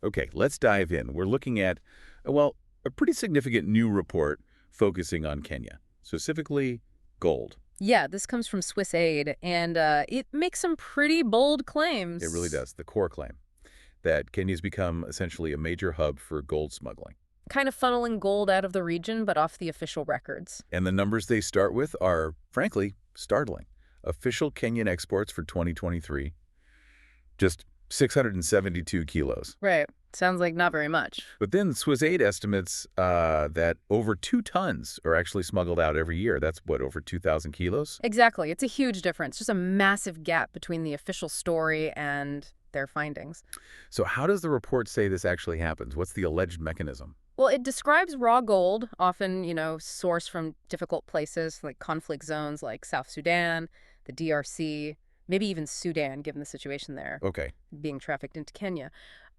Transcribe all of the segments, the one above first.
Okay, let's dive in. We're looking at, well, a pretty significant new report focusing on Kenya, specifically gold. Yeah, this comes from Swiss Aid, and it makes some pretty bold It really claims. does. The core claim that Kenya's become essentially a major hub for gold smuggling. Kind of funneling gold out of the region, but off the official records. And the numbers they start with are, frankly, startling. Official Kenyan exports for 2023, just 672 kilos. Right. Sounds like not very much. But then Swiss Aid estimates that over 2 tons are actually smuggled out every year. That's what, over 2,000 kilos? Exactly. It's a huge difference, just a massive gap between the official story and their findings. So how does the report say this actually happens? What's the alleged mechanism? Well, it describes raw gold, often, sourced from difficult places like conflict zones like South Sudan, the DRC, maybe even Sudan, given the situation there, Okay. being trafficked into Kenya.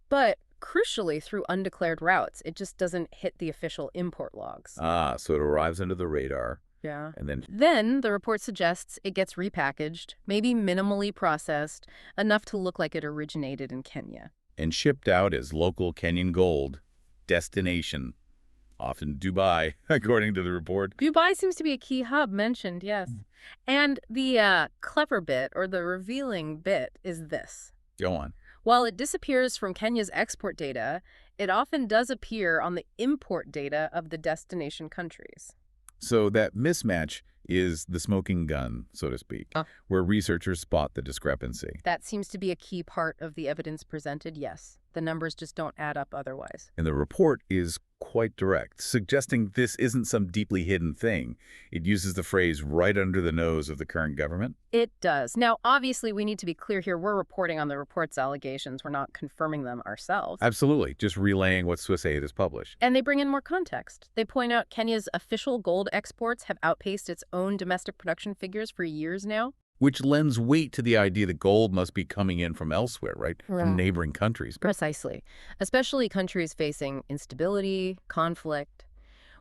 But crucially, through undeclared routes, it just doesn't hit the official import logs. So it arrives under the radar, Yeah. and then, Then the report suggests it gets repackaged, maybe minimally processed, enough to look like it originated in Kenya. and shipped out as local Kenyan gold, destination, often Dubai, according to the report. Dubai seems to be a key hub mentioned, yes. And the clever bit, or the revealing bit, is this. Go on. While it disappears from Kenya's export data, it often does appear on the import data of the destination countries. So that mismatch is the smoking gun, so to speak, where researchers spot the discrepancy. That seems to be a key part of the evidence presented, yes. The numbers just don't add up otherwise. And the report is quite direct, suggesting this isn't some deeply hidden thing. It uses the phrase right under the nose of the current government. It does. Now, obviously, we need to be clear here. We're reporting on the report's allegations. We're not confirming them ourselves. Absolutely, just relaying what Swiss Aid has published. And they bring in more context. They point out Kenya's official gold exports have outpaced its own domestic production figures for years now. Which lends weight to the idea that gold must be coming in from elsewhere, right? From neighboring countries. Precisely. Especially countries facing instability, conflict,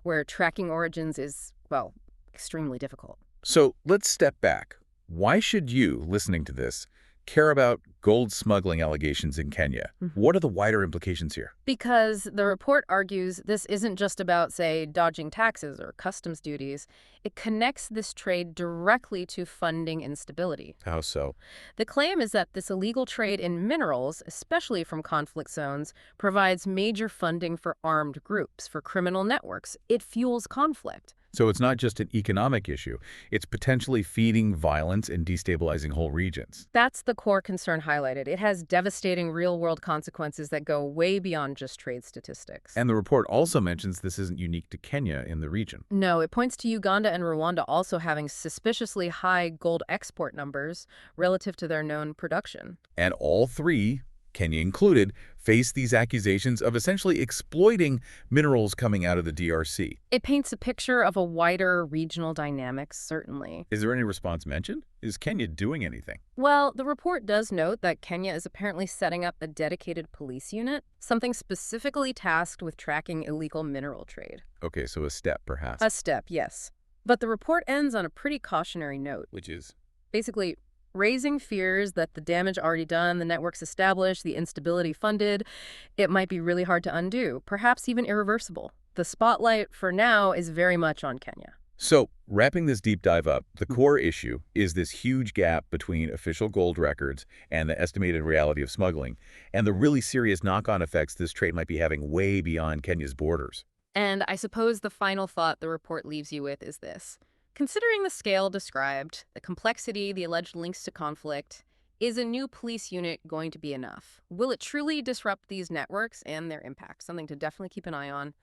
where tracking origins is, well, extremely difficult. So let's step back. Why should you, listening to this, care about gold smuggling allegations in Kenya? What are the wider implications here? Because the report argues this isn't just about, say, dodging taxes or customs duties. It connects this trade directly to funding instability. How so? The claim is that this illegal trade in minerals, especially from conflict zones, provides major funding for armed groups, for criminal networks. It fuels conflict. So it's not just an economic issue. It's potentially feeding violence and destabilizing whole regions. That's the core concern highlighted. It has devastating real-world consequences that go way beyond just trade statistics. And the report also mentions this isn't unique to Kenya in the region. No, it points to Uganda and Rwanda also having suspiciously high gold export numbers relative to their known production. And all three, Kenya included, face these accusations of essentially exploiting minerals coming out of the DRC. It paints a picture of a wider regional dynamic, certainly. Is there any response mentioned? Is Kenya doing anything? Well, the report does note that Kenya is apparently setting up a dedicated police unit, something specifically tasked with tracking illegal mineral trade. Okay, so a step, perhaps. A step, yes. But the report ends on a pretty cautionary note. Which is? Basically, raising fears that the damage already done, the networks established, the instability funded, it might be really hard to undo, perhaps even irreversible. The spotlight for now is very much on Kenya. So, wrapping this deep dive up, the core issue is this huge gap between official gold records and the estimated reality of smuggling, and the really serious knock-on effects this trade might be having way beyond Kenya's borders. And I suppose the final thought the report leaves you with is this. Considering the scale described, the complexity, the alleged links to conflict, is a new police unit going to be enough? Will it truly disrupt these networks and their impact? Something to definitely keep an eye on.